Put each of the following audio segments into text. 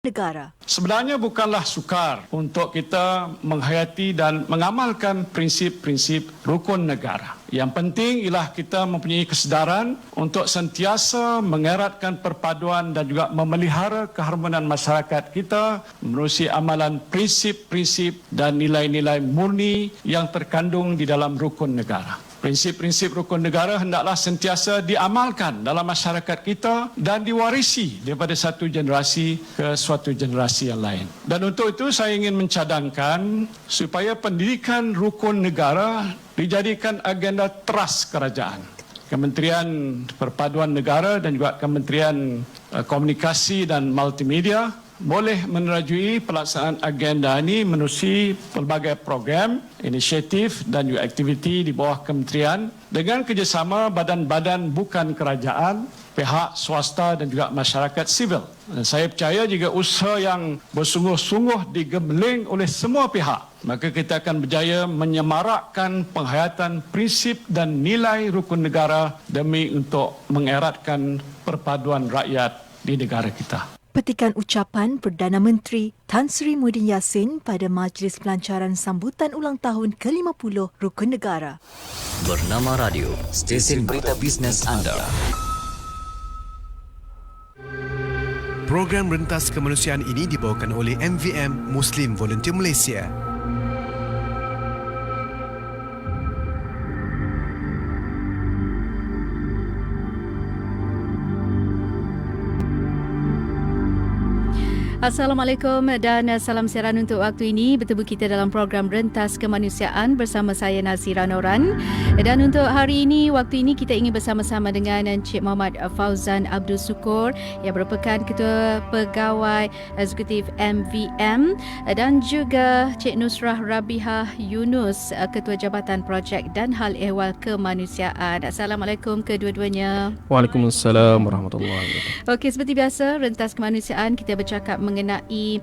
negara. Sebenarnya bukanlah sukar untuk kita menghayati dan mengamalkan prinsip-prinsip rukun negara. Yang penting ialah kita mempunyai kesedaran untuk sentiasa mengeratkan perpaduan dan juga memelihara keharmonian masyarakat kita menerusi amalan prinsip-prinsip dan nilai-nilai murni yang terkandung di dalam rukun negara. Prinsip-prinsip rukun negara hendaklah sentiasa diamalkan dalam masyarakat kita dan diwarisi daripada satu generasi ke suatu generasi yang lain. Dan untuk itu saya ingin mencadangkan supaya pendidikan rukun negara dijadikan agenda teras kerajaan. Kementerian Perpaduan Negara dan juga Kementerian Komunikasi dan Multimedia boleh menerajui pelaksanaan agenda ini menerusi pelbagai program, inisiatif dan juga aktiviti di bawah kementerian dengan kerjasama badan-badan bukan kerajaan, pihak swasta dan juga masyarakat sivil. Dan saya percaya jika usaha yang bersungguh-sungguh digembleng oleh semua pihak, maka kita akan berjaya menyemarakkan penghayatan prinsip dan nilai rukun negara demi untuk mengeratkan perpaduan rakyat di negara kita. Petikan ucapan Perdana Menteri Tan Sri Muhyiddin Yassin pada Majlis Pelancaran Sambutan Ulang Tahun ke-50 Rukun Negara. Bernama Radio, stesen berita bisnes anda. Program Rentas Kemanusiaan ini dibawakan oleh MVM Muslim Volunteer Malaysia. Assalamualaikum dan salam siaran untuk waktu ini. Bertemu kita dalam program Rentas Kemanusiaan bersama saya Nazira Noran. Dan untuk hari ini, waktu ini kita ingin bersama-sama dengan Encik Muhammad Fauzan Abdul Sukur yang merupakan Ketua Pegawai Eksekutif MVM dan juga Cik Nusrah Rabihah Yunus, Ketua Jabatan Projek dan Hal Ehwal Kemanusiaan. Assalamualaikum kedua-duanya. Waalaikumsalam warahmatullahi wabarakatuh. Okey, seperti biasa, Rentas Kemanusiaan kita bercakap mengenai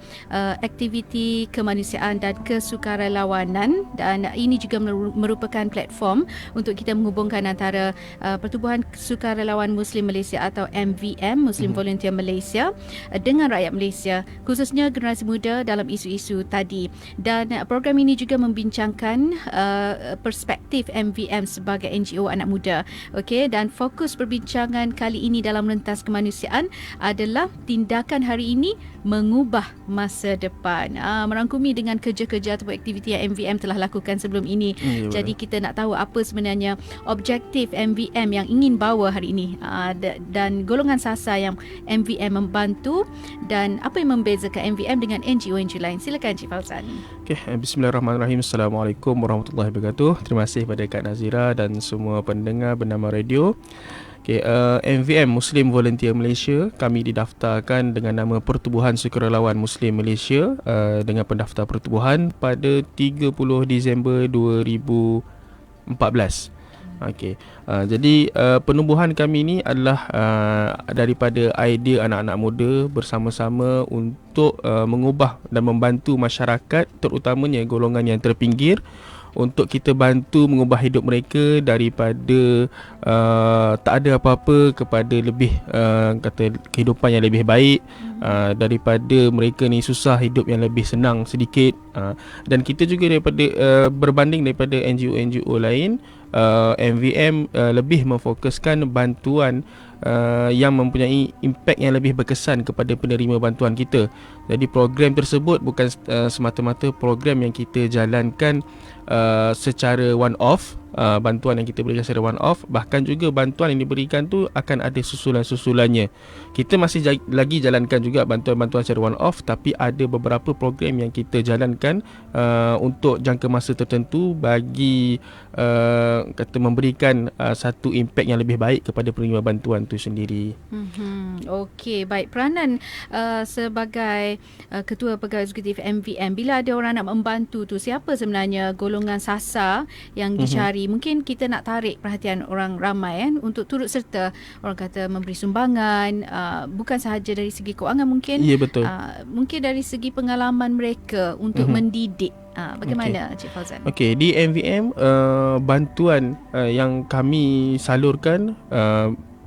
aktiviti kemanusiaan dan kesukarelawanan, dan ini juga merupakan platform untuk kita menghubungkan antara Pertubuhan Sukarelawan Muslim Malaysia atau MVM, Muslim Volunteer Malaysia, dengan rakyat Malaysia, khususnya generasi muda dalam isu-isu tadi. Dan program ini juga membincangkan perspektif MVM sebagai NGO anak muda. Okey, dan fokus perbincangan kali ini dalam Rentas Kemanusiaan adalah tindakan hari ini mengubah masa depan. Merangkumi dengan kerja-kerja atau aktiviti yang MVM telah lakukan sebelum ini. Jadi kita nak tahu apa sebenarnya objektif MVM yang ingin bawa hari ini, dan golongan sasar yang MVM membantu, dan apa yang membezakan MVM dengan NGO-NGO lain. Silakan Cik Fauzan. Okay, bismillahirrahmanirrahim. Assalamualaikum warahmatullahi wabarakatuh. Terima kasih kepada Kak Nazira dan semua pendengar Bernama Radio. Okay, MVM Muslim Volunteer Malaysia, kami didaftarkan dengan nama Pertubuhan Sukarelawan Muslim Malaysia dengan pendaftar pertubuhan pada 30 Disember 2014. Okay. Jadi penubuhan kami ini adalah daripada idea anak-anak muda bersama-sama untuk mengubah dan membantu masyarakat, terutamanya golongan yang terpinggir, untuk kita bantu mengubah hidup mereka daripada tak ada apa-apa kepada lebih kata kehidupan yang lebih baik, daripada mereka ni susah hidup yang lebih senang sedikit. Dan kita juga daripada berbanding daripada NGO-NGO lain, MVM lebih memfokuskan bantuan yang mempunyai impak yang lebih berkesan kepada penerima bantuan kita. Jadi program tersebut bukan semata-mata program yang kita jalankan secara one off, bantuan yang kita berikan secara one off, bahkan juga bantuan yang diberikan tu akan ada susulan-susulannya. Kita masih lagi jalankan juga bantuan-bantuan secara one off, tapi ada beberapa program yang kita jalankan untuk jangka masa tertentu bagi kata memberikan satu impak yang lebih baik kepada penerima bantuan tu sendiri. Okey, baik. Peranan sebagai Ketua Pegawai Eksekutif MVM, bila ada orang nak membantu tu, siapa sebenarnya golongan sasar yang dicari? Mungkin kita nak tarik perhatian orang ramai untuk turut serta, orang kata memberi sumbangan, bukan sahaja dari segi kewangan mungkin. Ya, betul. Mungkin dari segi pengalaman mereka untuk mendidik. Bagaimana Cik Fauzan? Okey, di MVM bantuan yang kami salurkan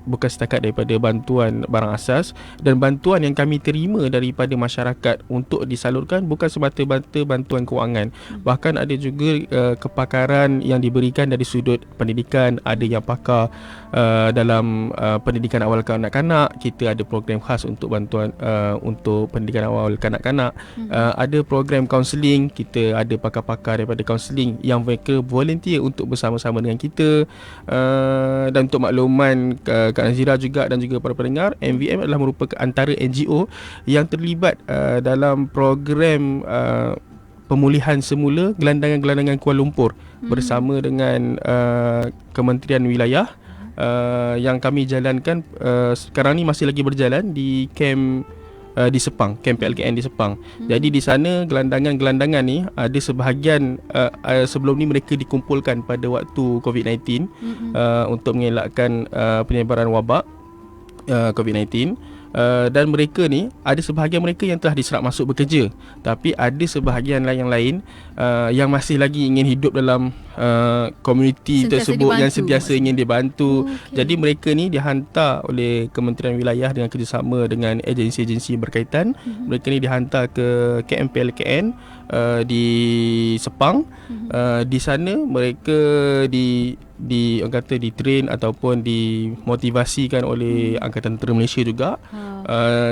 bukan setakat daripada bantuan barang asas, dan bantuan yang kami terima daripada masyarakat untuk disalurkan bukan semata-mata bantuan kewangan. Bahkan ada juga kepakaran yang diberikan dari sudut pendidikan. Ada yang pakar dalam pendidikan awal kanak-kanak. Kita ada program khas untuk bantuan untuk pendidikan awal kanak-kanak. Ada program kaunseling. Kita ada pakar-pakar daripada kaunseling yang mereka volunteer untuk bersama-sama dengan kita. Dan untuk makluman Kak Nazira juga dan juga para pendengar, MVM adalah merupakan antara NGO yang terlibat dalam program pemulihan semula gelandangan-gelandangan Kuala Lumpur bersama dengan Kementerian Wilayah yang kami jalankan sekarang ni masih lagi berjalan di kem di Sepang, kem PLKN di Sepang. Jadi di sana gelandangan-gelandangan ni ada sebahagian sebelum ni mereka dikumpulkan pada waktu COVID-19 untuk mengelakkan penyebaran wabak COVID-19. Dan mereka ni, ada sebahagian mereka yang telah diserap masuk bekerja, tapi ada sebahagian yang lain yang masih lagi ingin hidup dalam komuniti tersebut, yang sentiasa ingin dibantu. Jadi mereka ni dihantar oleh Kementerian Wilayah dengan kerjasama dengan agensi-agensi berkaitan. Mereka ni dihantar ke KMPLKN di Sepang. Di sana mereka orang kata di-train ataupun dimotivasikan oleh Angkatan Tentera Malaysia juga.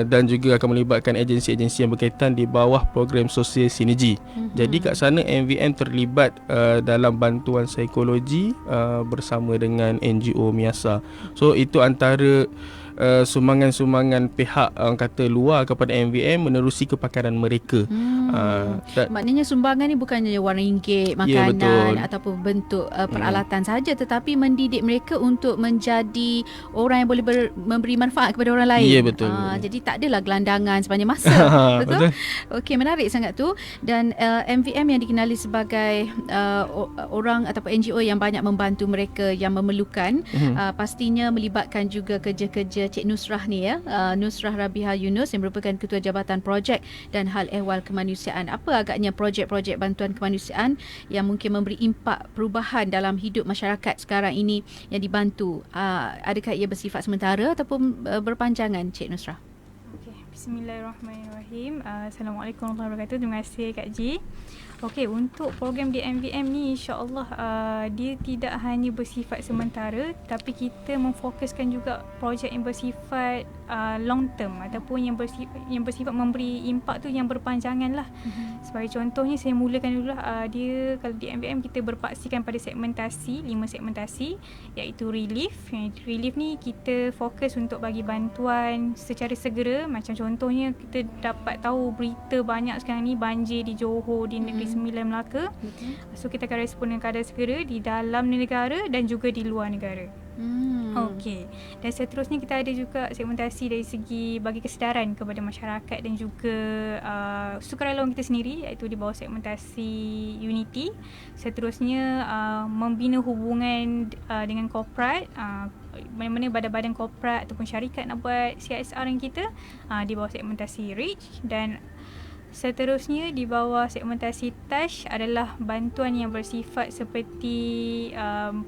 Dan juga akan melibatkan agensi-agensi yang berkaitan di bawah program sosial sinergi. Jadi kat sana MVM terlibat dalam bantuan psikologi bersama dengan NGO Miasa. So itu antara sumbangan-sumbangan pihak orang kata luar kepada MVM menerusi kepakaran mereka. Maknanya sumbangan ni bukannya wang ringgit, makanan ataupun bentuk peralatan saja, tetapi mendidik mereka untuk menjadi orang yang boleh memberi manfaat kepada orang lain. Ya, betul. Jadi tak adalah gelandangan sepanjang masa. Betul? Okey, menarik sangat tu. Dan MVM yang dikenali sebagai orang ataupun NGO yang banyak membantu mereka yang memerlukan, pastinya melibatkan juga kerja-kerja Cik Nusrah ni ya, Nusrah Rabiha Yunus yang merupakan Ketua Jabatan Projek dan Hal Ehwal Kemanusiaan. Apa agaknya projek-projek bantuan kemanusiaan yang mungkin memberi impak perubahan dalam hidup masyarakat sekarang ini yang dibantu? Adakah ia bersifat sementara ataupun berpanjangan, Cik Nusrah? Bismillahirrahmanirrahim. Assalamualaikum warahmatullahi wabarakatuh. Terima kasih Kak Ji. Okey, untuk program di MVM ni insya-Allah dia tidak hanya bersifat sementara, tapi kita memfokuskan juga projek yang bersifat long term ataupun yang bersifat memberi impak tu yang berpanjangan lah. Sebagai contohnya saya mulakan dulu dia kalau di MVM kita berpaksikan pada segmentasi, 5 segmentasi, iaitu relief. Relief ni kita fokus untuk bagi bantuan secara segera. Macam contohnya kita dapat tahu berita banyak sekarang ni banjir di Johor, di Negeri Sembilan Melaka. So kita akan respon dengan keadaan segera di dalam negara dan juga di luar negara. Okey. Dan seterusnya kita ada juga segmentasi dari segi bagi kesedaran kepada masyarakat dan juga sukarelawan kita sendiri, iaitu di bawah segmentasi Unity. Seterusnya membina hubungan dengan korporat, mana-mana badan-badan korporat ataupun syarikat nak buat CSR dengan kita, di bawah segmentasi Reach. Dan seterusnya di bawah segmentasi Touch adalah bantuan yang bersifat seperti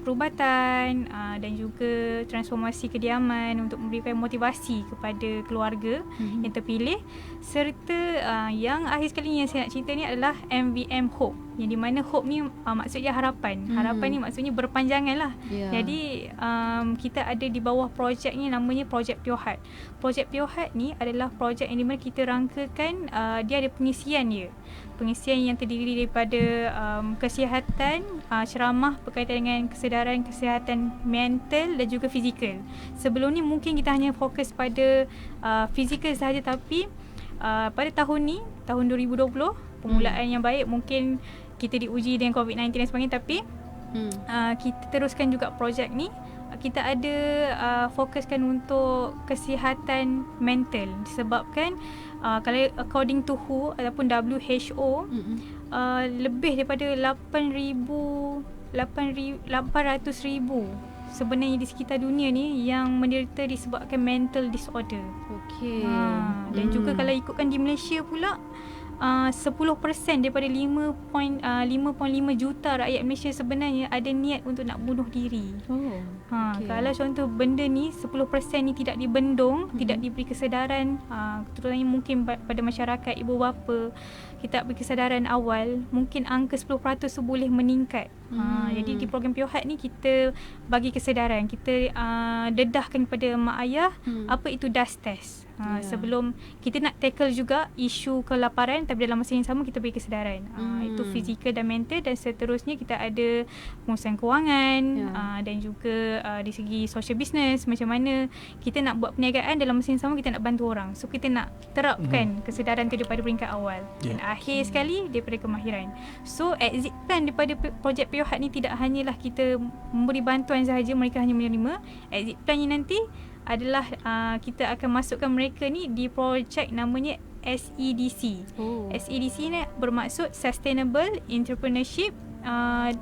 perubatan dan juga transformasi kediaman untuk memberikan motivasi kepada keluarga yang terpilih. Serta yang akhir sekali yang saya nak cerita ni adalah MVM Hope, yang di mana Hope ni maksudnya harapan. Harapan ni maksudnya berpanjangan lah. Jadi kita ada di bawah projek ni namanya Projek Pure. Projek Pure ni adalah projek yang di mana kita rangkakan, dia ada pengisian dia. Pengisian yang terdiri daripada kesihatan, ceramah berkaitan dengan kesedaran kesihatan mental dan juga fizikal. Sebelum ni mungkin kita hanya fokus pada fizikal sahaja, tapi pada tahun ni, tahun 2020, permulaan yang baik, mungkin kita diuji dengan COVID-19 dan sebagainya, tapi kita teruskan juga projek ni. Kita ada fokuskan untuk kesihatan mental disebabkan kalau according to WHO ataupun WHO, lebih daripada 800,000 sebenarnya di sekitar dunia ni yang menderita disebabkan mental disorder. Okey. Dan juga kalau ikutkan di Malaysia pula, 10% daripada 5.5 juta rakyat Malaysia sebenarnya ada niat untuk nak bunuh diri. Kalau contoh benda ni 10% ni tidak dibendung, tidak diberi kesedaran, terutamanya mungkin pada masyarakat ibu bapa, kita beri kesedaran awal, mungkin angka 10% tu boleh meningkat. Jadi di program Pure Heart ni kita bagi kesedaran, kita dedahkan kepada mak ayah apa itu DAS test. Sebelum kita nak tackle juga isu kelaparan, tapi dalam masa yang sama kita beri kesedaran. Itu fizikal dan mental, dan seterusnya kita ada pengurusan kewangan, dan juga di segi social business, macam mana kita nak buat perniagaan, dalam masa yang sama kita nak bantu orang. So kita nak terapkan kesedaran tu daripada peringkat awal. Dan akhir sekali daripada kemahiran. So exit plan daripada projek Pure Heart ni tidak hanyalah kita memberi bantuan sahaja, mereka hanya menerima. Exit plan ni nanti adalah kita akan masukkan mereka ni di projek namanya SEDC. SEDC ni bermaksud Sustainable Entrepreneurship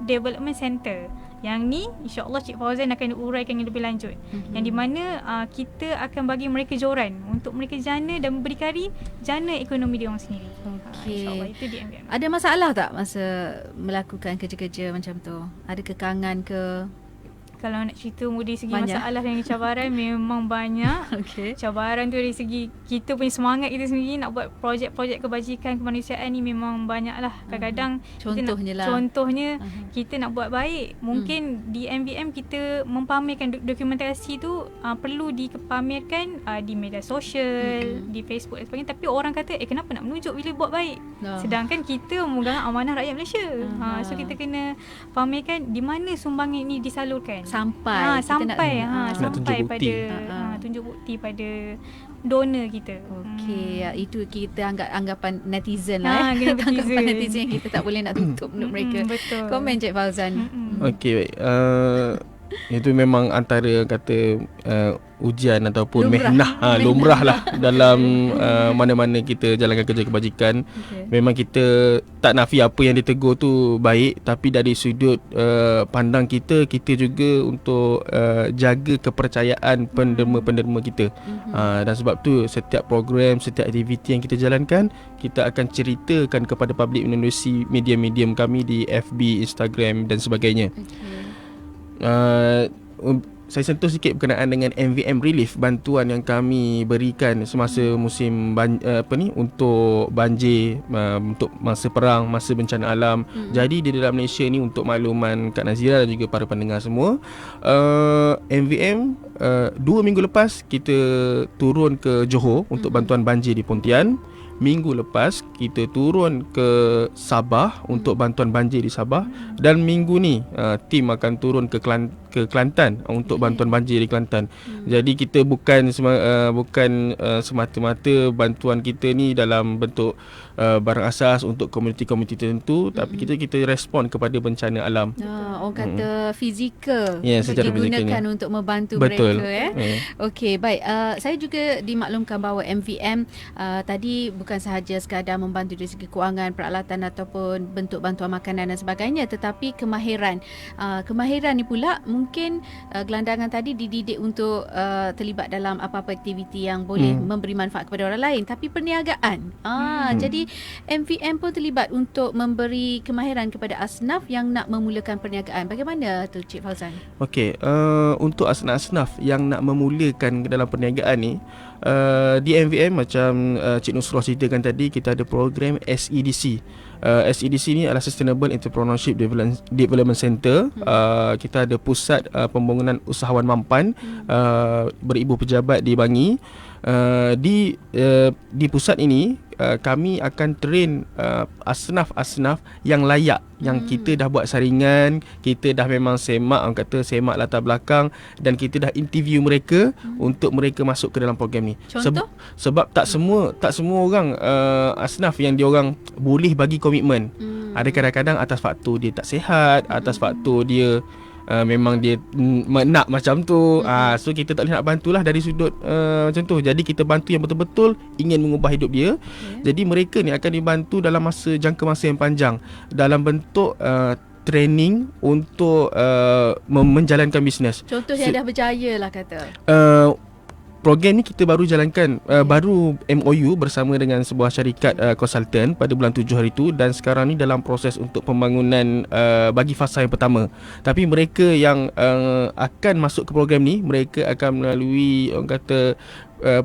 Development Center. Yang ni insya-Allah Cik Fauzan akan uraikan yang lebih lanjut. Yang di mana kita akan bagi mereka joran untuk mereka jana dan berdikari jana ekonomi dia orang sendiri. InsyaAllah itu di MVM. Ada masalah tak masa melakukan kerja-kerja macam tu? Ada kekangan ke? Kalau nak cerita dari segi masalah dan cabaran memang banyak. Cabaran tu dari segi kita punya semangat kita sendiri nak buat projek-projek kebajikan kemanusiaan ni memang banyak lah. Kadang-kadang contohnya kita nak buat baik, mungkin di MVM kita mempamerkan dokumentasi tu perlu dipamerkan di media sosial, di Facebook dan sebagainya, tapi orang kata kenapa nak menunjuk bila buat baik, sedangkan kita memegang amanah rakyat Malaysia. So kita kena pamerkan di mana sumbangan ini disalurkan sampai pada tunjuk bukti pada donor kita. Itu kita anggapan netizen lah. Anggapan netizen yang kita tak boleh nak tutup untuk mereka. Betul. Komen Cik Fauzan. Okey, baik. Itu memang antara kata ujian ataupun lumrah lah dalam mana-mana kita jalankan kerja kebajikan. Memang kita tak nafi apa yang ditegur tu baik, tapi dari sudut pandang kita juga untuk jaga kepercayaan penderma-penderma kita. Dan sebab tu setiap program, setiap aktiviti yang kita jalankan, kita akan ceritakan kepada publik menerusi media-medium kami di FB, Instagram dan sebagainya. Saya sentuh sikit berkenaan dengan MVM Relief, bantuan yang kami berikan semasa musim untuk banjir, untuk masa perang, masa bencana alam. Jadi di dalam Malaysia ni, untuk makluman Kak Nazira dan juga para pendengar semua, MVM 2 minggu lepas kita turun ke Johor untuk bantuan banjir di Pontian. Minggu lepas kita turun ke Sabah untuk bantuan banjir di Sabah, dan minggu ni tim akan turun ke Kelantan untuk bantuan banjir di Kelantan. Jadi kita bukan semata-mata bantuan kita ni dalam bentuk barang asas untuk komuniti-komuniti tertentu, tapi kita respon kepada bencana alam. Orang kata fizikal secara digunakan untuk membantu mereka. Okey, baik. Saya juga dimaklumkan bahawa MVM tadi bukan sahaja sekadar membantu dari segi kewangan, peralatan ataupun bentuk bantuan makanan dan sebagainya, tetapi kemahiran. Kemahiran ni pula mungkin gelandangan tadi dididik untuk terlibat dalam apa-apa aktiviti yang boleh memberi manfaat kepada orang lain, tapi perniagaan. Jadi MVM pun terlibat untuk memberi kemahiran kepada asnaf yang nak memulakan perniagaan. Bagaimana tu Cik Fauzan? Okey, untuk asnaf-asnaf yang nak memulakan dalam perniagaan ni, di MVM macam Cik Nusrah ceritakan tadi, kita ada program SEDC. SEDC ni adalah Sustainable Entrepreneurship Development Center. Kita ada pusat pembangunan usahawan mampan beribu pejabat di Bangi. Di pusat ini kami akan train asnaf-asnaf yang layak, yang kita dah buat saringan, kita dah memang semak semak latar belakang, dan kita dah interview mereka untuk mereka masuk ke dalam program ni. Sebab tak semua orang asnaf yang dia orang boleh bagi komitmen. Ada kadang-kadang atas faktor dia tak sihat, atas faktor dia memang dia nak macam tu. So kita tak boleh nak bantulah dari sudut macam tu. Jadi kita bantu yang betul-betul ingin mengubah hidup dia. Jadi mereka ni akan dibantu dalam jangka masa yang panjang dalam bentuk training untuk menjalankan bisnes. Contoh yang dah berjaya lah kata. program ni kita baru jalankan, baru MOU bersama dengan sebuah syarikat konsultan pada bulan 7 hari tu, dan sekarang ni dalam proses untuk pembangunan bagi fasa yang pertama. Tapi mereka yang akan masuk ke program ni, mereka akan melalui orang kata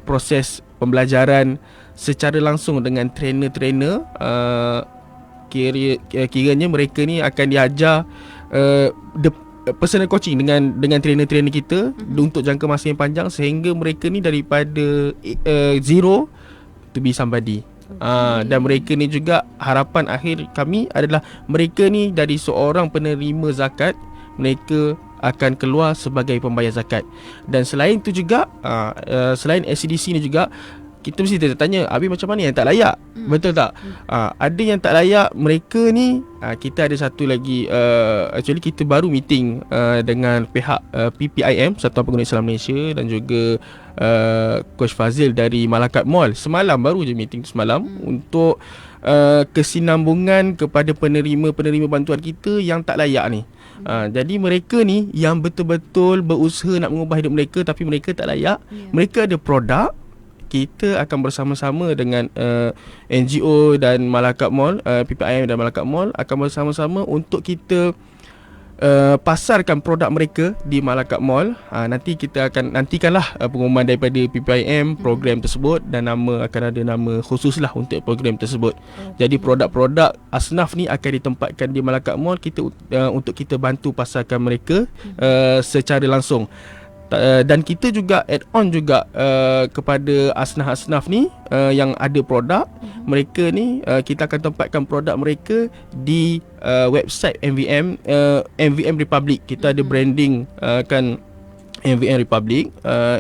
proses pembelajaran secara langsung dengan trainer-trainer. Kiranya mereka ni akan diajar personal coaching dengan trainer-trainer kita untuk jangka masa yang panjang, sehingga mereka ni daripada zero to be somebody. Dan mereka ni juga, harapan akhir kami adalah mereka ni dari seorang penerima zakat, mereka akan keluar sebagai pembayar zakat. Dan selain tu juga, selain SCDC ni juga, kita mesti tanya, habis macam mana yang tak layak? Betul tak? Ada yang tak layak, mereka ni kita ada satu lagi, actually kita baru meeting dengan pihak PPIM, Persatuan Pengguna Islam Malaysia, dan juga Coach Fazil dari Malakat Mall. Semalam baru je meeting semalam untuk kesinambungan kepada penerima bantuan kita yang tak layak ni. Jadi mereka ni yang betul-betul berusaha nak mengubah hidup mereka tapi mereka tak layak. Mereka ada produk. Kita akan bersama-sama dengan NGO dan Malakat Mall, PPIM dan Malakat Mall akan bersama-sama untuk kita pasarkan produk mereka di Malakat Mall. Nanti kita akan nantikanlah pengumuman daripada PPIM program tersebut, dan akan ada nama khusus lah untuk program tersebut. Jadi produk-produk asnaf ni akan ditempatkan di Malakat Mall kita untuk kita bantu pasarkan mereka secara langsung. Dan kita juga add on juga kepada asnaf-asnaf ni yang ada produk mereka ni, kita akan tempatkan produk mereka di website MVM Republic. Kita ada branding kan MVM Republic.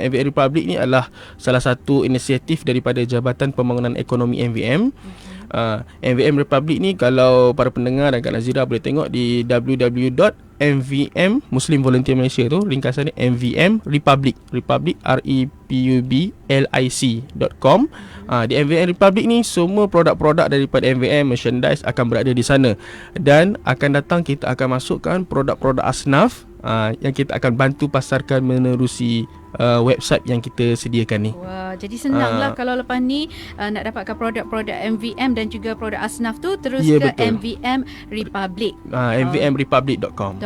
MVM Republic ni adalah salah satu inisiatif daripada Jabatan Pembangunan Ekonomi MVM. MVM Republic ni, kalau para pendengar dan Kak Nazira boleh tengok di www.mvm Muslim Volunteer Malaysia tu, ringkasannya MVM Republic REPUBLIC.com. Di MVM Republic ni semua produk-produk daripada MVM merchandise akan berada di sana, dan akan datang kita akan masukkan produk-produk asnaf yang kita akan bantu pasarkan menerusi website yang kita sediakan ni. Wah, jadi senanglah kalau lepas ni nak dapatkan produk-produk MVM dan juga produk asnaf tu, terus ke betul. MVM Republic. mvmrepublic.com.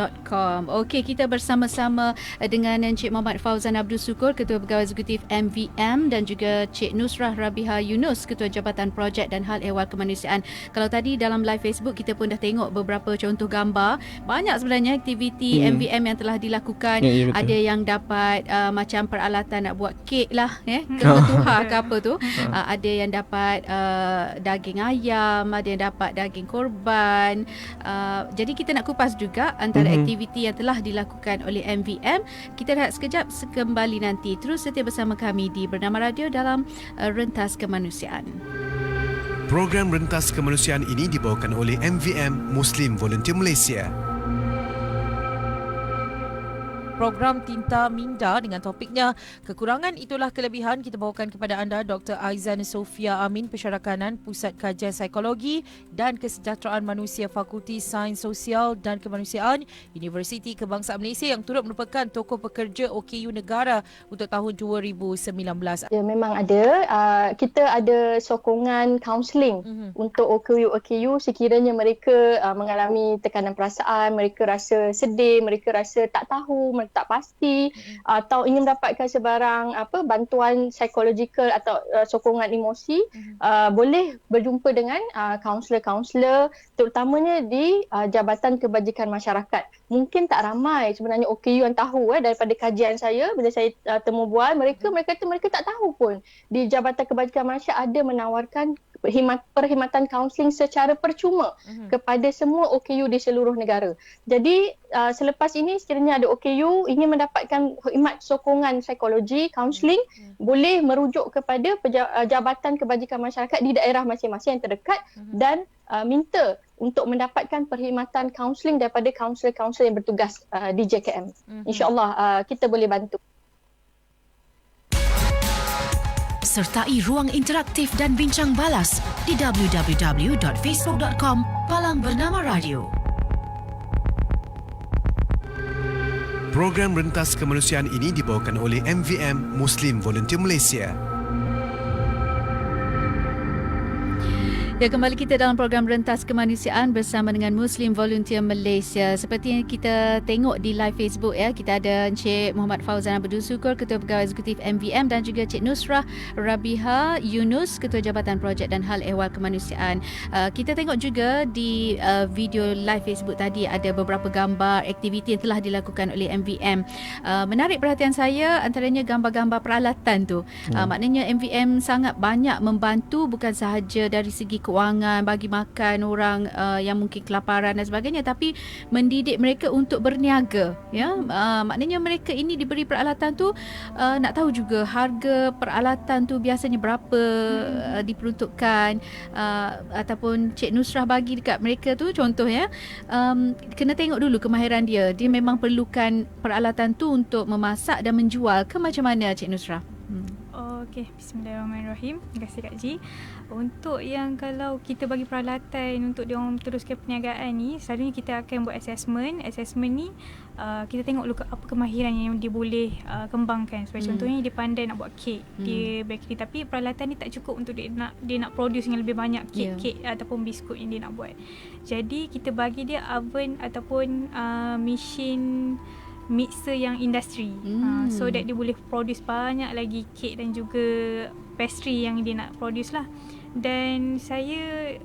Okey, kita bersama-sama dengan Encik Muhammad Fauzan Abdul Sukur, Ketua Pegawai Eksekutif MVM, dan juga Cik Nusrah Rabiha Yunus, Ketua Jabatan Projek dan Hal Ehwal Kemanusiaan. Kalau tadi dalam live Facebook kita pun dah tengok beberapa contoh gambar. Banyak sebenarnya aktiviti MVM yang telah dilakukan. Ada yang dapat macam peralatan nak buat kek lah, kebutuhan ke apa tu. Ada yang dapat daging ayam, ada yang dapat daging korban. Jadi kita nak kupas juga antara aktiviti yang telah dilakukan oleh MVM. Kita rehat sekejap, sekembali nanti terus setia bersama kami di Bernama Radio dalam Rentas Kemanusiaan. Program Rentas Kemanusiaan ini dibawakan oleh MVM Muslim Volunteer Malaysia. Program Tinta Minda dengan topiknya Kekurangan Itulah Kelebihan, kita bawakan kepada anda Dr. Aizan Sofia Amin, Pensyarakanan Pusat Kajian Psikologi dan Kesejahteraan Manusia Fakulti Sains Sosial dan Kemanusiaan Universiti Kebangsaan Malaysia, yang turut merupakan tokoh pekerja OKU negara untuk tahun 2019. Ya, memang ada. Kita ada sokongan kaunseling untuk OKU sekiranya mereka mengalami tekanan perasaan, mereka rasa sedih, mereka rasa tak tahu, tak pasti, atau ingin mendapatkan sebarang bantuan psikologikal atau sokongan emosi, boleh berjumpa dengan kaunselor-kaunselor, terutamanya di Jabatan Kebajikan Masyarakat. Mungkin tak ramai sebenarnya OKU yang tahu daripada kajian saya, bila saya temu bual mereka kata mereka tak tahu pun di Jabatan Kebajikan Masyarakat ada menawarkan perkhidmatan kaunseling secara percuma kepada semua OKU di seluruh negara. Jadi selepas ini sekiranya ada OKU ingin mendapatkan khidmat sokongan psikologi, kaunseling, boleh merujuk kepada Jabatan Kebajikan Masyarakat di daerah masing-masing yang terdekat dan minta untuk mendapatkan perkhidmatan kaunseling daripada kaunselor-kaunselor yang bertugas di JKM. InsyaAllah kita boleh bantu. Sertai ruang interaktif dan bincang balas di www.facebook.com/Palang Bernama Radio. Program Rentas Kemanusiaan ini dibawakan oleh MVM Muslim Volunteer Malaysia. Ya, kembali kita dalam program Rentas Kemanusiaan bersama dengan Muslim Volunteer Malaysia. Seperti yang kita tengok di live Facebook ya, kita ada Encik Muhammad Fauzan Abdul Syukur, Ketua Pegawai Eksekutif MVM, dan juga Cik Nusrah Rabiha Yunus, Ketua Jabatan Projek dan Hal Ehwal Kemanusiaan. Kita tengok juga di video live Facebook tadi ada beberapa gambar aktiviti yang telah dilakukan oleh MVM. Menarik perhatian saya antaranya gambar-gambar peralatan tu. Maknanya MVM sangat banyak membantu bukan sahaja dari segi kewangan, bagi makan orang yang mungkin kelaparan dan sebagainya, tapi mendidik mereka untuk berniaga ya. Maknanya mereka ini diberi peralatan tu, nak tahu juga harga peralatan tu biasanya berapa diperuntukkan, ataupun Cik Nusrah bagi dekat mereka tu contoh ya. Kena tengok dulu kemahiran dia memang perlukan peralatan tu untuk memasak dan menjual ke macam mana Cik Nusrah? Okey, bismillahirrahmanirrahim. Terima kasih Kak Ji. Untuk yang kalau kita bagi peralatan untuk dia orang teruskan perniagaan ni, selalunya kita akan buat assessment. Assessment ni kita tengok dulu apa kemahiran yang dia boleh kembangkan. Seperti contohnya dia pandai nak buat kek, dia bakery, tapi peralatan ni tak cukup untuk dia nak produce yang lebih banyak kek ataupun biskut yang dia nak buat. Jadi kita bagi dia oven ataupun mesin mixer yang industri, so that dia boleh produce banyak lagi kek dan juga pastry yang dia nak produce lah. Dan saya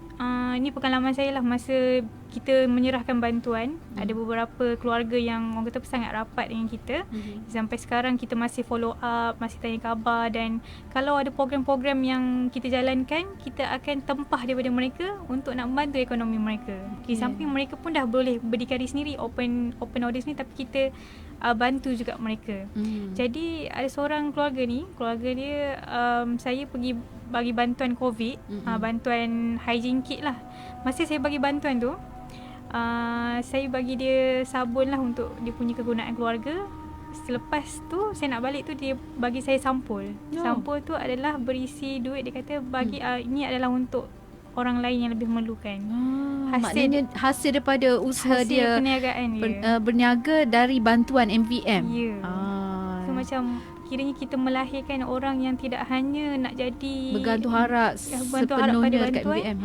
ni pengalaman saya lah masa kita menyerahkan bantuan. Ada beberapa keluarga yang orang kata sangat rapat dengan kita. Sampai sekarang kita masih follow up, masih tanya khabar, dan kalau ada program-program yang kita jalankan, kita akan tempah daripada mereka untuk nak membantu ekonomi mereka. Di samping mereka pun dah boleh berdikari sendiri, open orders ni, tapi kita bantu juga mereka. Jadi ada seorang keluarga ni, keluarga dia saya pergi bagi bantuan COVID, bantuan hygiene kit lah. Masa saya bagi bantuan tu, saya bagi dia sabun lah untuk dia punya kegunaan keluarga. Selepas tu saya nak balik tu, dia bagi saya sampul. Sampul tu adalah berisi duit. Dia kata bagi ini adalah untuk orang lain yang lebih memerlukan. Maknanya hasil daripada usaha hasil dia perniagaan dia berniaga dari bantuan MVM. Ya. So macam kiranya kita melahirkan orang yang tidak hanya nak jadi bergantung harap sepenuhnya dekat MVM,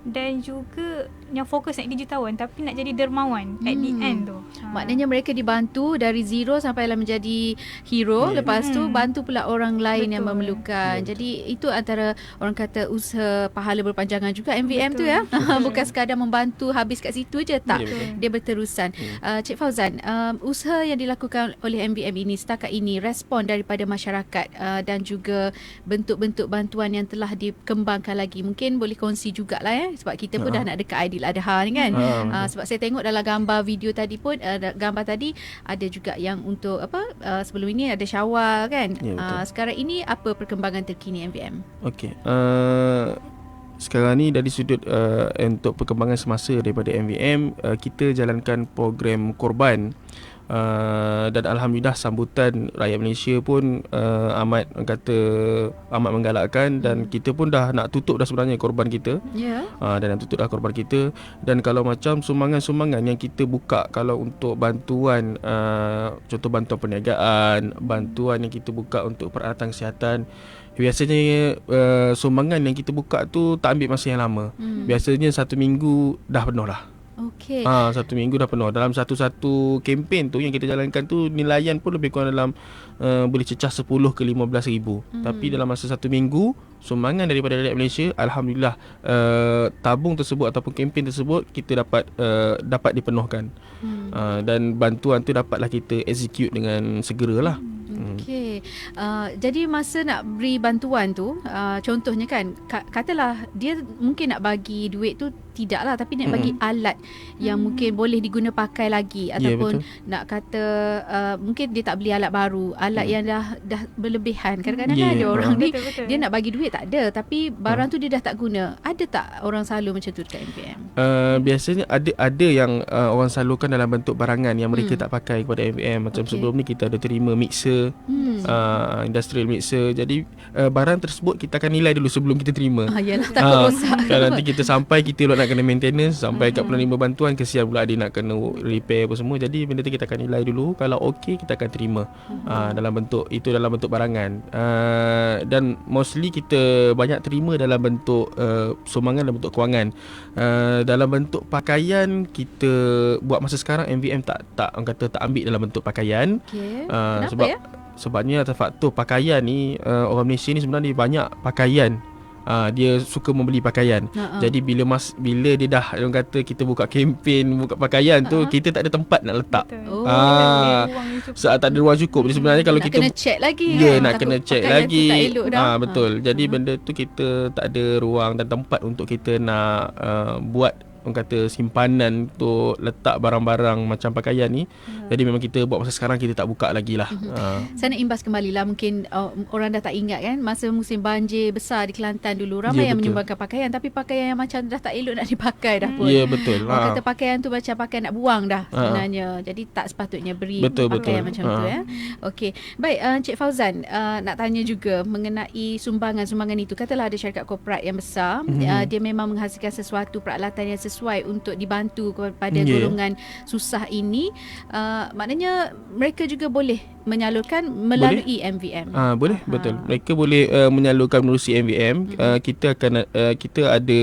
dan juga yang fokus nak jadi jutawan tapi nak jadi dermawan at the end tu. Maknanya mereka dibantu dari zero sampai lah menjadi hero. Lepas tu bantu pula orang lain yang memerlukan. Jadi itu antara orang kata usaha pahala berpanjangan juga MVM tu ya. Bukan sekadar membantu habis kat situ je, tak. Dia berterusan. Cik Fauzan, usaha yang dilakukan oleh MVM ini setakat ini, respon daripada masyarakat dan juga bentuk-bentuk bantuan yang telah dikembangkan lagi, mungkin boleh kongsi jugalah ya, sebab kita pun dah nak dekat Aidiladha ni kan. Sebab saya tengok dalam gambar video tadi pun, gambar tadi ada juga yang untuk sebelum ini ada syawal kan. Sekarang ini apa perkembangan terkini MVM? Okey. Sekarang ni dari sudut untuk perkembangan semasa daripada MVM, kita jalankan program korban. Dan alhamdulillah sambutan rakyat Malaysia pun amat menggalakkan, dan kita pun dah nak tutup dah sebenarnya korban kita. Dan nak tutup dah korban kita. Dan kalau macam sumbangan-sumbangan yang kita buka, kalau untuk bantuan contoh bantuan perniagaan, bantuan yang kita buka untuk peralatan kesihatan, biasanya sumbangan yang kita buka tu tak ambil masa yang lama. Biasanya 1 minggu dah penuh lah. Okey. 1 minggu dah penuh. Dalam satu kempen tu yang kita jalankan tu, nilaian pun lebih kurang dalam boleh cecah 10 ke 15 ribu. Tapi dalam masa 1 minggu, sumbangan daripada rakyat Malaysia, alhamdulillah, tabung tersebut ataupun kempen tersebut kita dapat dipenuhkan. Dan bantuan tu dapatlah kita execute dengan segeralah. Okey. Jadi masa nak beri bantuan tu, contohnya kan, katalah dia mungkin nak bagi duit tu tidaklah, tapi nak bagi alat yang mungkin boleh diguna pakai lagi, ataupun nak kata mungkin dia tak beli alat baru, alat yang dah berlebihan. Kadang-kadang kan ada orang ni dia nak bagi duit tak ada, tapi barang tu dia dah tak guna. Ada tak orang selalu macam tu dekat MVM? Biasanya ada yang orang salurkan dalam bentuk barangan yang mereka tak pakai kepada MVM. Macam sebelum ni kita ada terima mixer, industrial mixer. Jadi barang tersebut kita akan nilai dulu sebelum kita terima. Yalah, takut rosak. Kalau nanti kita sampai, kita nak kena maintenance sampai kat penerima bantuan, kesian pula dia nak kena repair apa semua. Jadi benda tu kita akan nilai dulu, kalau okey kita akan terima dalam bentuk barangan. Dan mostly kita banyak terima dalam bentuk sumbangan dalam bentuk kewangan. Dalam bentuk pakaian kita buat masa sekarang MVM tak orang kata tak ambil dalam bentuk pakaian. Kenapa Sebabnya atas faktor pakaian ni, orang Malaysia ni sebenarnya banyak pakaian. Dia suka membeli pakaian. Jadi bila dia dah orang kata kita buka kempen buka pakaian tu, kita tak ada tempat nak letak. Saat tak ada ruang cukup. Jadi sebenarnya kalau nak kita kena check lagi nak kena check lagi. Betul. Jadi benda tu kita tak ada ruang dan tempat untuk kita nak buat orang kata simpanan untuk letak barang-barang macam pakaian ni. Jadi memang kita buat masa sekarang kita tak buka lagi lah. Saya nak imbas kembali lah. Mungkin orang dah tak ingat kan, masa musim banjir besar di Kelantan dulu, ramai yang menyumbangkan pakaian, tapi pakaian yang macam dah tak elok nak dipakai dah pun. Ya, betul. Orang kata pakaian tu macam pakaian nak buang dah sebenarnya. Jadi tak sepatutnya beri pakaian macam tu ya. Okey. Baik, Cik Fauzan, nak tanya juga mengenai sumbangan itu. Katalah ada syarikat korporat yang besar, dia memang menghasilkan sesuatu peralatan yang sesuai untuk dibantu kepada golongan susah ini. Maknanya mereka juga boleh menyalurkan melalui MVM. Boleh, betul. Mereka boleh menyalurkan melalui MVM. Kita ada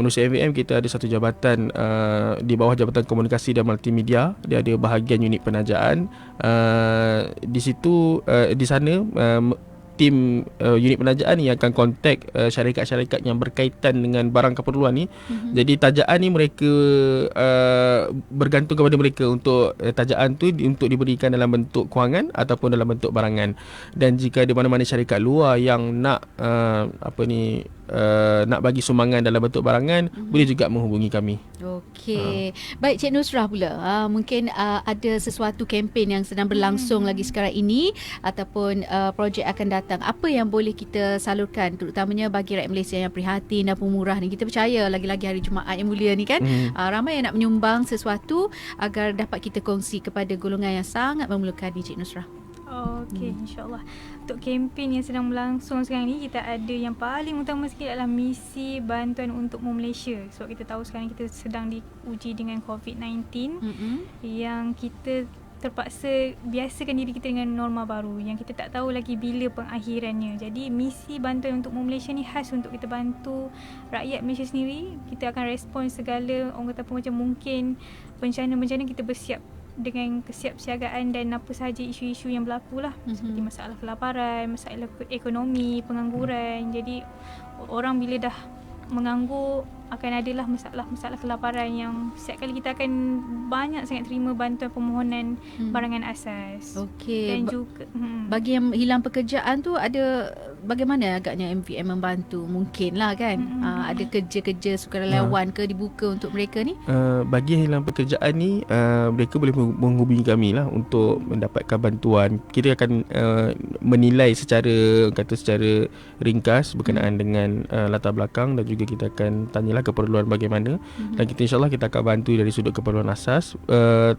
melalui MVM kita ada satu jabatan di bawah Jabatan Komunikasi dan Multimedia. Dia ada bahagian unit penajaan. Di situ di sana tim unit penajaan ni akan kontak syarikat-syarikat yang berkaitan dengan barang keperluan ni. Jadi tajaan ni mereka bergantung kepada mereka untuk tajaan tu untuk diberikan dalam bentuk kewangan ataupun dalam bentuk barangan. Dan jika ada mana-mana syarikat luar yang nak nak bagi sumbangan dalam bentuk barangan, boleh juga menghubungi kami. Okey. Baik, Cik Nusrah pula. Mungkin ada sesuatu kempen yang sedang berlangsung lagi sekarang ini ataupun projek akan datang. Apa yang boleh kita salurkan terutamanya bagi rakyat Malaysia yang prihatin dan pemurah ni? Kita percaya lagi-lagi hari Jumaat yang mulia ni kan, ramai yang nak menyumbang sesuatu agar dapat kita kongsi kepada golongan yang sangat memerlukan ni, Cik Nusrah. Okey, insyaAllah. Untuk kempen yang sedang berlangsung sekarang ni, kita ada yang paling utama sikit adalah misi bantuan untuk Malaysia. Sebab kita tahu sekarang kita sedang diuji dengan COVID-19 yang kita terpaksa biasakan diri kita dengan norma baru yang kita tak tahu lagi bila pengakhirannya. Jadi misi bantuan untuk Malaysia ni khas untuk kita bantu rakyat Malaysia sendiri. Kita akan respon segala orang kata macam mungkin bencana-bencana, kita bersiap dengan kesiapsiagaan dan apa sahaja isu-isu yang berlaku lah, seperti masalah kelaparan, masalah ekonomi, pengangguran. Jadi orang bila dah menganggur akan adalah masalah kelaparan yang setiap kali kita akan banyak sangat terima bantuan permohonan barangan asas. Okey. Dan juga bagi yang hilang pekerjaan tu, ada bagaimana agaknya MVM membantu? Mungkinlah kan ada kerja-kerja sukarelawan ke dibuka untuk mereka ni? Bagi yang hilang pekerjaan ni, mereka boleh menghubungi kami lah untuk mendapatkan bantuan. Kita akan menilai secara ringkas berkenaan dengan latar belakang, dan juga kita akan tanyalah keperluan bagaimana, dan kita insyaAllah kita akan bantu dari sudut keperluan asas,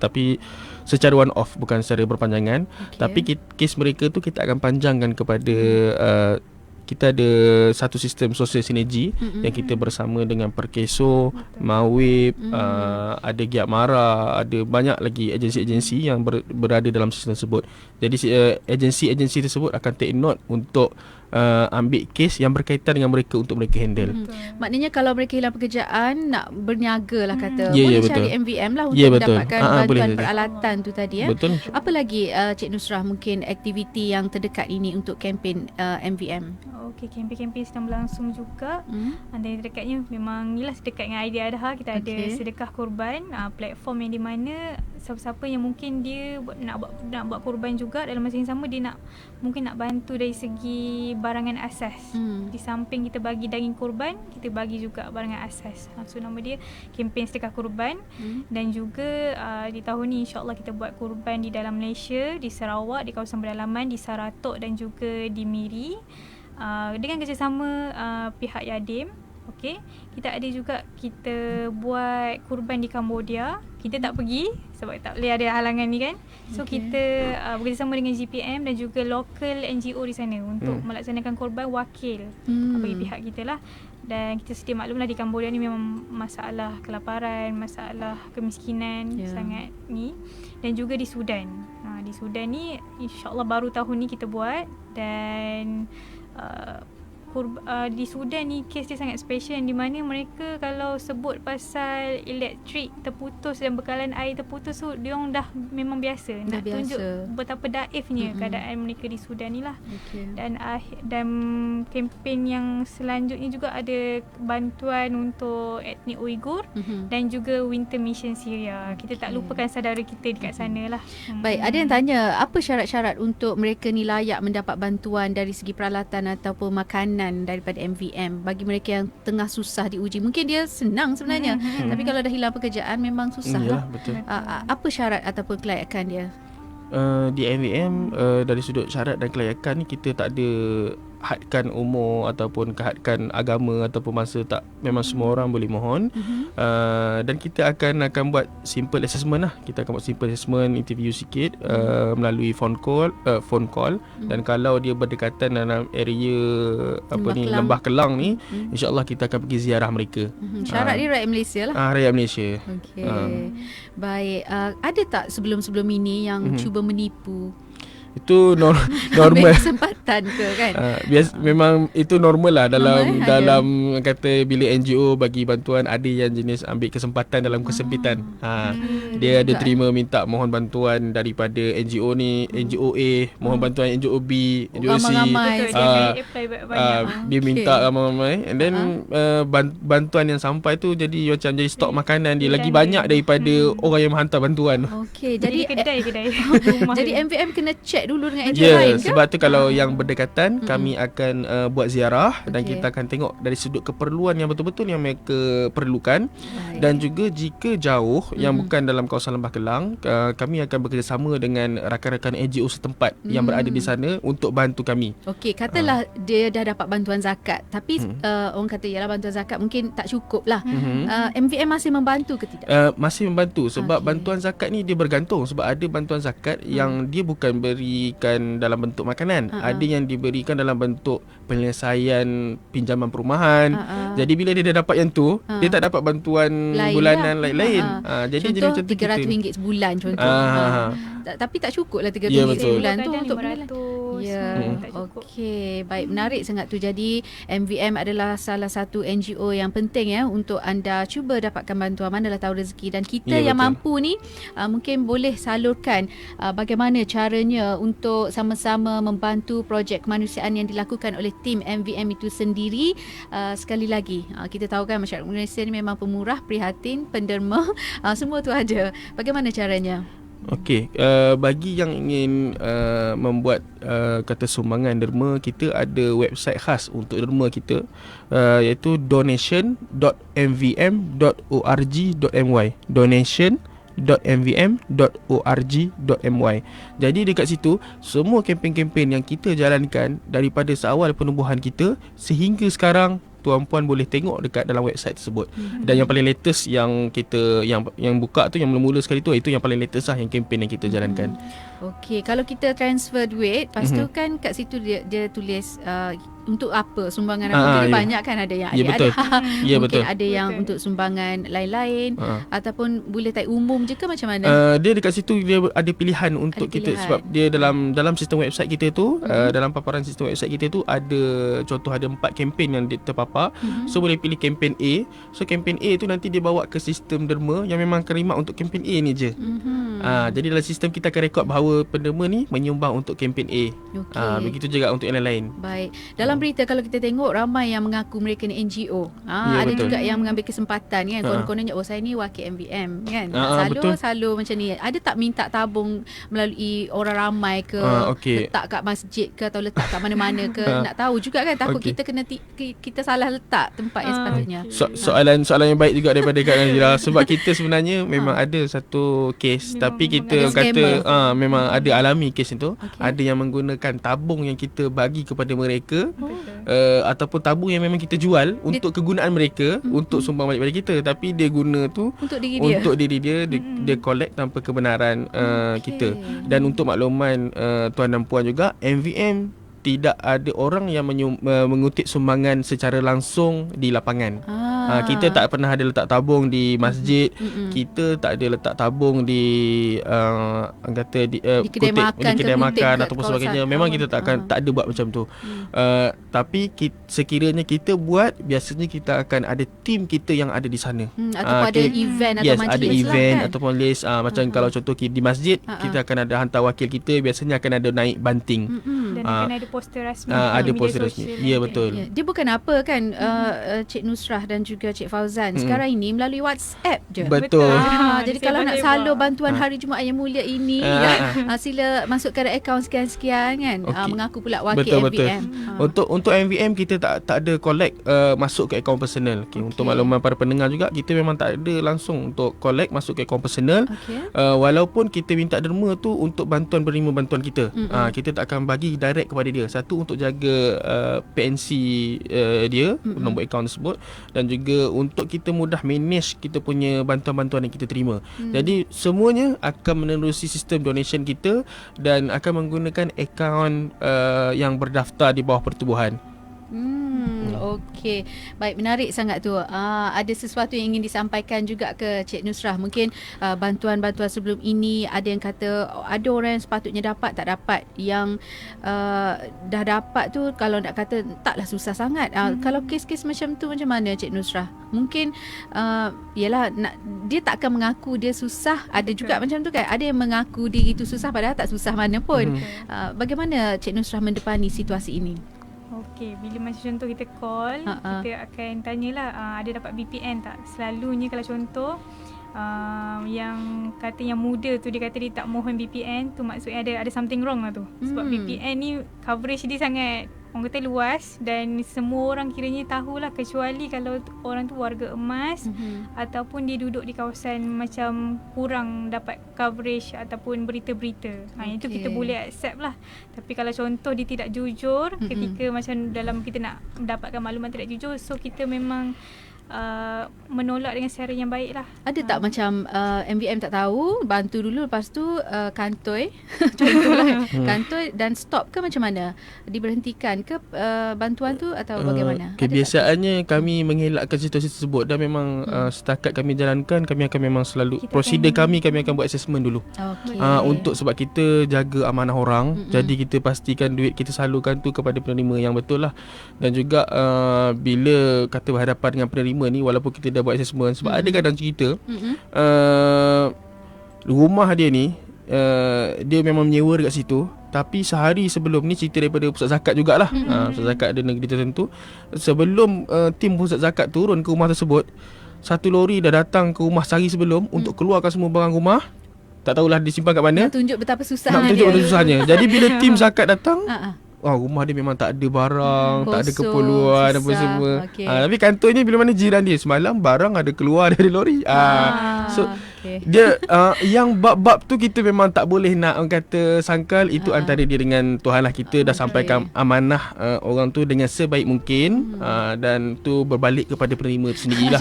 tapi secara one off, bukan secara berpanjangan. Tapi kes mereka tu kita akan panjangkan kepada kita ada satu sistem sosial sinergi yang kita bersama dengan Perkeso, Mawib, ada Giat Mara, ada banyak lagi agensi-agensi yang berada dalam sistem tersebut. Jadi agensi-agensi tersebut akan take note untuk ambil kes yang berkaitan dengan mereka untuk mereka handle. Maknanya kalau mereka hilang pekerjaan, nak berniaga lah kata, betul. boleh cari MVM lah untuk mendapatkan bantuan peralatan tu tadi. Betul. Apa lagi Cik Nusrah mungkin aktiviti yang terdekat ini untuk kempen MVM? Okey, kempen-kempen sedang berlangsung juga. Dan terdekatnya memang inilah sedekat dengan Idea Adha, kita ada sedekah korban, platform yang di mana siapa-siapa yang mungkin dia nak buat korban juga, dalam masa yang sama dia mungkin nak bantu dari segi barangan asas. Di samping kita bagi daging korban, kita bagi juga barangan asas. So nama dia kempen sedekah korban. Dan juga di tahun ni insyaAllah kita buat korban di dalam Malaysia, di Sarawak, di kawasan pedalaman, di Saratok dan juga di Miri, dengan kerjasama pihak Yadim. Okey, kita ada juga kita buat kurban di Cambodia. Kita tak pergi sebab tak boleh ada halangan ni kan. So kita bekerjasama dengan GPM dan juga local NGO di sana untuk melaksanakan korban wakil bagi pihak kita lah. Dan kita sedia maklumlah di Cambodia ni memang masalah kelaparan, masalah kemiskinan sangat ni. Dan juga di Sudan. Di Sudan ni insya-Allah baru tahun ni kita buat. Dan di Sudan ni kes dia sangat special di mana mereka kalau sebut pasal elektrik terputus dan bekalan air terputus tu dia orang dah memang biasa. Nak tunjuk betapa daifnya keadaan mereka di Sudan ni lah. Dan kempen yang selanjutnya juga ada bantuan untuk etnik Uyghur dan juga Winter Mission Syria. Kita tak lupakan saudara kita dekat sana lah. Baik, ada yang tanya apa syarat-syarat untuk mereka ni layak mendapat bantuan dari segi peralatan ataupun makanan daripada MVM bagi mereka yang tengah susah diuji. Mungkin dia senang sebenarnya tapi kalau dah hilang pekerjaan memang susah lah. Betul. Apa syarat ataupun kelayakan dia? Di MVM dari sudut syarat dan kelayakan ni kita tak ada hadkan umur ataupun kehadkan agama ataupun masa, tak, memang semua orang boleh mohon. Dan kita akan buat simple assessment lah. Kita akan buat simple assessment, interview sikit melalui phone call dan kalau dia berdekatan dalam area Lembah Kelang ni, insya-Allah kita akan pergi ziarah mereka. Syarat dia rakyat Malaysia lah. Rakyat Malaysia. Okey. Baik, ada tak sebelum-sebelum ini yang cuba menipu? Itu normal. Ambil kesempatan ke kan? Memang itu normal lah dalam kata bila NGO bagi bantuan, ada yang jenis ambil kesempatan dalam kesempitan. Dia ada terima minta mohon bantuan daripada NGO ni, NGO A, mohon bantuan NGO B, NGO C. Dia minta ramai-ramai and then bantuan yang sampai tu jadi macam jadi stok makanan dia lagi banyak daripada orang yang menghantar bantuan. Okey, jadi kedai. Jadi MVM kena check dulu dengan NGO lain ke? Sebab tu kalau yang berdekatan kami akan buat ziarah dan kita akan tengok dari sudut keperluan yang betul-betul yang mereka perlukan. Dan juga jika jauh yang bukan dalam kawasan Lembah Kelang, kami akan bekerjasama dengan rakan-rakan NGO setempat yang berada di sana untuk bantu kami. Okey, katalah dia dah dapat bantuan zakat tapi orang kata yalah bantuan zakat mungkin tak cukup lah. MVM masih membantu ke tidak? Masih membantu sebab bantuan zakat ni dia bergantung, sebab ada bantuan zakat yang dia bukan berikan dalam bentuk makanan, ada yang diberikan dalam bentuk penyelesaian pinjaman perumahan. Jadi bila dia dah dapat yang tu, dia tak dapat bantuan bulanan lain-lain. Jadi contoh RM300 sebulan contoh. Tapi tak cukup lah RM300 sebulan tu untuk Okey, baik, menarik sangat tu. Jadi MVM adalah salah satu NGO yang penting untuk anda cuba dapatkan bantuan, manalah tahu rezeki. Dan kita yang mampu ni mungkin boleh salurkan bagaimana caranya untuk sama-sama membantu projek kemanusiaan yang dilakukan oleh tim MVM itu sendiri. Sekali lagi, kita tahu kan masyarakat Malaysia ni memang pemurah, prihatin, penderma, semua tu ada. Bagaimana caranya? Okey, bagi yang ingin membuat kata sumbangan derma, kita ada website khas untuk derma kita, iaitu donation.mvm.org.my. donation.mvm.org.my. Jadi dekat situ semua kempen-kempen yang kita jalankan daripada seawal penubuhan kita sehingga sekarang, tuan-puan boleh tengok dekat dalam website tersebut. Dan yang paling latest yang kita yang buka tu, yang mula-mula sekali tu, itu yang paling latest lah, yang kempen yang kita jalankan. Okey, kalau kita transfer duit, lepas tu kan kat situ dia tulis untuk apa sumbangan apa. Dia banyak kan, ada yang betul. Mungkin ada yang untuk sumbangan lain-lain ataupun boleh tak umum je ke macam mana? Dia dekat situ dia ada pilihan untuk kita, sebab dia dalam sistem website kita tu, dalam paparan sistem website kita tu ada contoh, ada 4 kempen yang terpapar. So boleh pilih kempen A. So kempen A tu nanti dia bawa ke sistem derma yang memang khidmat untuk kempen A ni je. Jadi dalam sistem kita akan rekod bahawa penderma ni menyumbang untuk kempen A. Begitu juga untuk yang lain. Baik. Dalam berita kalau kita tengok ramai yang mengaku mereka ni NGO. Ada betul. Juga yang mengambil kesempatan kan. Konon-kononnya saya ni wakil MVM kan. Selalu macam ni. Ada tak minta tabung melalui orang ramai ke? Letak kat masjid ke atau letak kat mana-mana ke? Nak tahu juga kan, takut kita kena kita salah letak tempat yang sepatutnya. Soalan yang baik juga daripada Kak Nazira. Sebab kita sebenarnya memang ada satu kes, tapi kita kata memang ada alami kes itu. Ada yang menggunakan tabung yang kita bagi kepada mereka, ataupun tabung yang memang kita jual untuk kegunaan mereka, untuk sumbang balik pada kita, tapi dia guna tu untuk diri dia, dia collect tanpa kebenaran kita. Dan untuk makluman tuan dan puan juga, MVM tidak ada orang yang mengutip sumbangan secara langsung di lapangan. Kita tak pernah ada letak tabung di masjid. Kita tak ada letak tabung di kedai makan ataupun sebagainya. Memang kita tak ada buat macam tu. Tapi sekiranya kita buat, biasanya kita akan ada tim kita yang ada di sana. Ataupun ada event atau majlis ada event kan? ataupun list. Macam kalau contoh di masjid, kita akan ada hantar wakil kita. Biasanya akan ada naik banting. Dan akan ada poster rasmi. Ada poster rasmi. Ya, betul. Dia bukan apa kan, Cik Nusrah dan juga Cik Fauzan. Sekarang ini melalui WhatsApp je. Betul. Jadi kalau nak salur bantuan Hari Jumaat yang mulia ini, sila masukkan akaun sekian-sekian kan. Mengaku pula wakil MVM. Untuk MVM kita tak ada collect masuk ke akaun personal. Untuk makluman para pendengar juga, kita memang tak ada langsung untuk collect masuk ke akaun personal. Walaupun kita minta derma tu untuk bantuan penerima bantuan kita. Kita tak akan bagi direct kepada dia. Satu, untuk jaga PNC dia, nombor akaun tersebut, dan juga untuk kita mudah manage kita punya bantuan-bantuan yang kita terima. Jadi semuanya akan menerusi sistem donation kita dan akan menggunakan akaun yang berdaftar di bawah pertubuhan. Okey. Baik, menarik sangat tu. Ada sesuatu yang ingin disampaikan juga ke Cik Nusrah. Mungkin bantuan-bantuan sebelum ini ada yang kata ada orang yang sepatutnya dapat tak dapat. Yang dah dapat tu kalau nak kata taklah susah sangat. Kalau kes-kes macam tu macam mana Cik Nusrah? Mungkin yalah dia tak akan mengaku dia susah. Ada juga macam tu kan. Ada yang mengaku dia itu susah padahal tak susah mana pun. Bagaimana Cik Nusrah mendepani situasi ini? Okey, bila macam contoh kita call, kita akan tanyalah ada dapat BPN tak. Selalunya kalau contoh yang kata yang muda tu dia kata dia tak mohon BPN tu, maksudnya ada something wrong lah tu. Sebab BPN ni coverage dia sangat orang kata luas dan semua orang kiranya tahulah, kecuali kalau orang tu warga emas ataupun dia duduk di kawasan macam kurang dapat coverage ataupun berita-berita. Itu kita boleh accept lah. Tapi kalau contoh dia tidak jujur ketika macam dalam kita nak mendapatkan makluman tidak jujur, so kita memang menolak dengan cara yang baik lah. Ada tak macam MVM tak tahu, bantu dulu lepas tu kantoi contohlah kantoi dan stop ke macam mana? Diberhentikan ke bantuan tu atau bagaimana? Kebiasaannya kami mengelakkan situasi tersebut dan memang setakat kami jalankan, kami akan memang selalu prosedur kami akan buat assessment dulu. Untuk sebab kita jaga amanah orang, jadi kita pastikan duit kita salurkan tu kepada penerima yang betul lah. Dan juga bila kata berhadapan dengan penerima ni, walaupun kita dah buat assessment, sebab ada kadang cerita rumah dia ni dia memang menyewa dekat situ, tapi sehari sebelum ni, cerita daripada pusat zakat jugalah, pusat zakat ada negeri tertentu, sebelum tim pusat zakat turun ke rumah tersebut, satu lori dah datang ke rumah sehari sebelum untuk keluarkan semua barang rumah. Tak tahulah disimpan kat mana. Nak tunjuk betapa susahnya. Nak tunjuk betapa susahnya. Jadi bila tim zakat datang, rumah dia memang tak ada barang, tak ada keperluan apa semua. Tapi kantornya bila mana jiran dia semalam barang ada keluar dari lori. So dia yang bab-bab tu kita memang tak boleh nak orang kata sangkal. Itu antara dia dengan Tuhan lah. Kita dah sampaikan amanah orang tu dengan sebaik mungkin, dan tu berbalik kepada penerima tu sendirilah.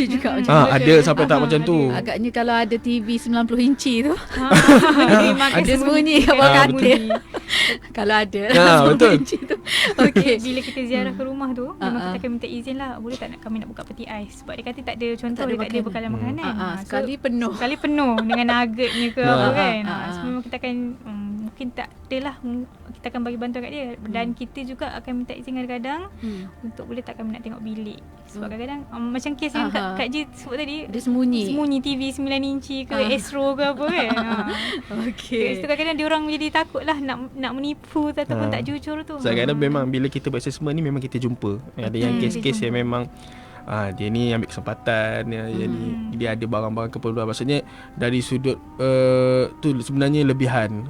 Ada sampai tak macam tu. Agaknya kalau ada TV 90 inci tu dia sembunyi kat bawah katil. Kalau ada betul. Okay. Bila kita ziarah ke rumah tu, memang kita akan minta izin lah, boleh tak kami nak buka peti ais, sebab dia kata tak ada, contoh dia tak ada bekalan makanan. Sekali penuh dengan nuggetnya ke apa kan. So memang kita akan mungkin tak adalah, kita akan bagi bantuan kat dia. Dan kita juga akan minta izin kadang-kadang untuk boleh tak kami nak tengok bilik. Sebab kadang-kadang macam kes yang Kak Ji sebut tadi, dia sembunyi TV 9 inci ke Astro ke apa kan. So kadang-kadang dia orang jadi takut lah nak menipu ataupun tak jujur tu. Kadang-kadang memang bila kita buat assessment ni memang kita jumpa ada yang kes-kes yang memang dia ni ambil kesempatan, jadi dia ada barang-barang keperluan. Maksudnya dari sudut tu sebenarnya lebihan.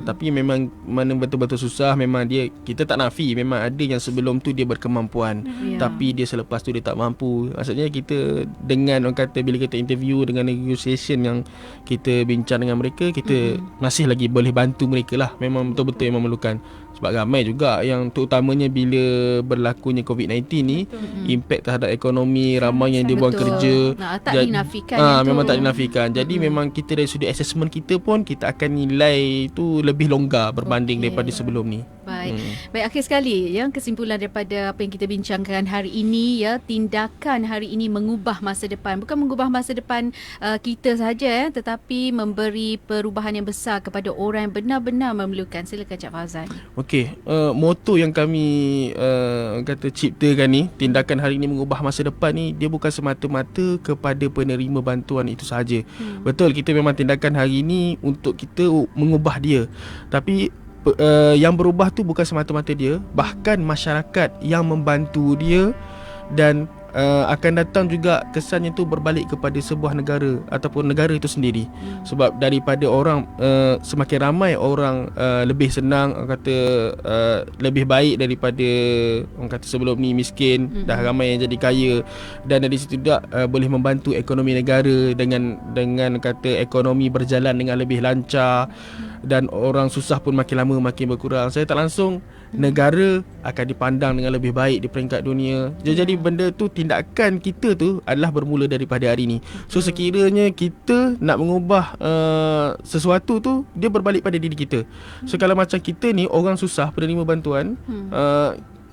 Tapi memang mana betul-betul susah, memang kita tak nafi, memang ada yang sebelum tu dia berkemampuan, tapi dia selepas tu dia tak mampu. Maksudnya kita dengan orang kata bila kita interview, dengan negotiation yang kita bincang dengan mereka, kita masih lagi boleh bantu mereka lah. Memang betul-betul yang memerlukan. Sebab ramai juga yang terutamanya bila berlakunya COVID-19 ni, impact terhadap ekonomi, ramai yang dia buang kerja. Tak dinafikan. Memang tak dinafikan. Jadi memang kita dari sudut assessment kita pun, kita akan nilai tu lebih longgar berbanding daripada sebelum ni. Baik. Baik. Baik, akhir sekali ya, kesimpulan daripada apa yang kita bincangkan hari ini ya, tindakan hari ini mengubah masa depan. Bukan mengubah masa depan kita saja ya, tetapi memberi perubahan yang besar kepada orang yang benar-benar memerlukan. Silakan Cik Fauzan. Okey, moto yang kami kata ciptakan ni, tindakan hari ini mengubah masa depan ni, dia bukan semata-mata kepada penerima bantuan itu sahaja. Betul, kita memang tindakan hari ini untuk kita mengubah dia. Tapi yang berubah tu bukan semata-mata dia, bahkan masyarakat yang membantu dia, dan akan datang juga kesannya tu berbalik kepada sebuah negara ataupun negara itu sendiri. Sebab daripada orang semakin ramai orang lebih senang, orang kata lebih baik daripada orang kata sebelum ni miskin, dah ramai yang jadi kaya, dan dari situ juga boleh membantu ekonomi negara dengan kata ekonomi berjalan dengan lebih lancar, dan orang susah pun makin lama makin berkurang. Saya tak langsung negara akan dipandang dengan lebih baik di peringkat dunia. Jadi benda tu, tindakan kita tu adalah bermula daripada hari ni. So sekiranya kita nak mengubah sesuatu tu, dia berbalik pada diri kita. So kalau macam kita ni orang susah penerima bantuan,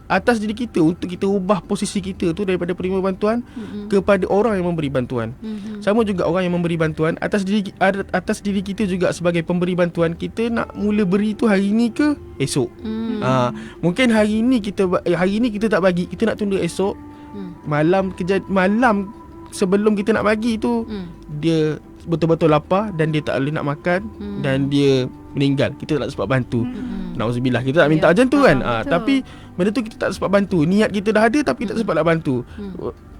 atas diri kita untuk kita ubah posisi kita tu daripada penerima bantuan kepada orang yang memberi bantuan. Sama juga orang yang memberi bantuan, atas diri kita juga sebagai pemberi bantuan, kita nak mula beri tu hari ni ke esok. Mungkin hari ni kita tak bagi, kita nak tunda esok. Malam sebelum kita nak bagi tu, dia betul-betul lapar dan dia tak boleh nak makan, dan dia meninggal. Kita tak sempat bantu. Nauzubillah, kita tak minta macam tu kan. Tapi benda tu kita tak sempat bantu. Niat kita dah ada tapi kita tak sempat nak bantu.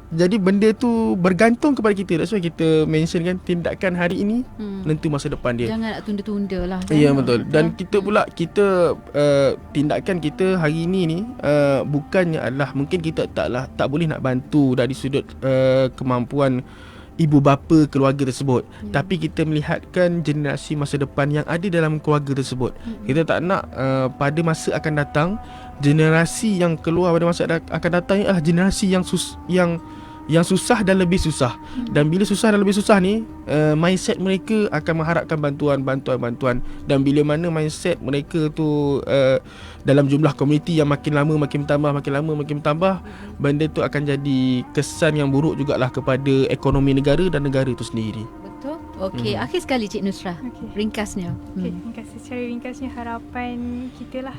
Jadi benda tu bergantung kepada kita. That's why kita mention kan, tindakan hari ini nentu masa depan dia. Jangan nak tunda-tunda lah kan? Ya, betul. Dan kita pula, tindakan kita hari ini ni bukannya adalah, mungkin kita tak boleh nak bantu dari sudut kemampuan ibu bapa keluarga tersebut, tapi kita melihatkan generasi masa depan yang ada dalam keluarga tersebut. Kita tak nak pada masa akan datang, generasi yang keluar pada masa akan datang ialah generasi yang susah dan lebih susah. Dan bila susah dan lebih susah ni, mindset mereka akan mengharapkan bantuan. Dan bila mana mindset mereka tu dalam jumlah komuniti yang makin lama makin bertambah, benda tu akan jadi kesan yang buruk jugalah kepada ekonomi negara dan negara itu sendiri. Betul. Okey, akhir sekali Cik Nusrah. Ringkasnya. Okey, secara ringkasnya harapan kita lah,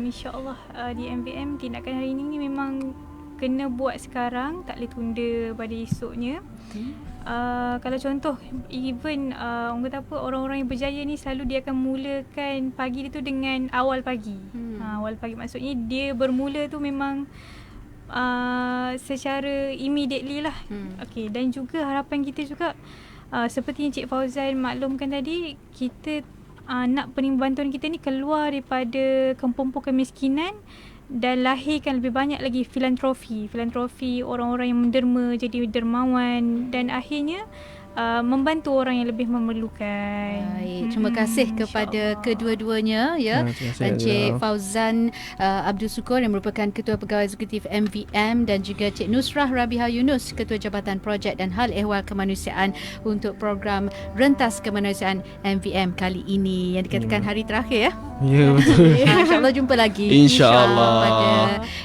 insya-Allah di MVM tindakan hari ini memang kena buat sekarang, tak boleh tunda pada esoknya. Kalau contoh, even orang kata apa, orang-orang yang berjaya ni selalu dia akan mulakan pagi dia tu dengan awal pagi. Awal pagi maksudnya dia bermula tu memang secara immediately lah. Okey, dan juga harapan kita juga seperti yang Cik Fauzan maklumkan tadi, kita nak penerima bantuan kita ni keluar daripada kempompong kemiskinan dan lahirkan lebih banyak lagi filantropi, orang-orang yang menderma jadi dermawan, dan akhirnya membantu orang yang lebih memerlukan. Baik, terima kasih kepada kedua-duanya ya. Encik Fauzan Abdul Sukur yang merupakan Ketua Pegawai Eksekutif MVM, dan juga Cik Nusrah Rabiha Yunus, Ketua Jabatan Projek dan Hal Ehwal Kemanusiaan untuk program Rentas Kemanusiaan MVM kali ini, yang dikatakan hari terakhir ya. Ya, betul. InsyaAllah jumpa lagi InsyaAllah pada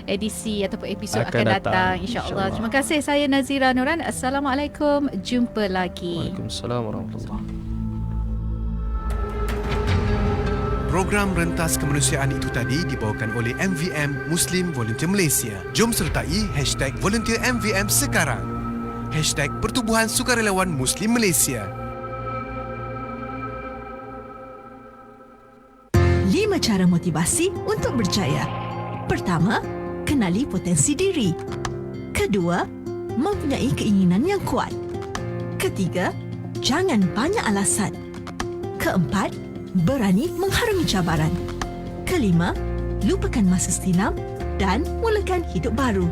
edisi ataupun episod akan datang InsyaAllah. Terima kasih. Saya Nazira Nuran. Assalamualaikum. Jumpa lagi. Waalaikumsalam warahmatullahi. Program Rentas Kemanusiaan itu tadi dibawakan oleh MVM Muslim Volunteer Malaysia. Jom sertai #VolunteerMVM sekarang. #Pertubuhan Sukarelawan Muslim Malaysia. 5 cara motivasi untuk berjaya. Pertama, kenali potensi diri. Kedua, mempunyai keinginan yang kuat. Ketiga, jangan banyak alasan. Keempat, berani mengharungi cabaran. Kelima, lupakan masa silam dan mulakan hidup baru.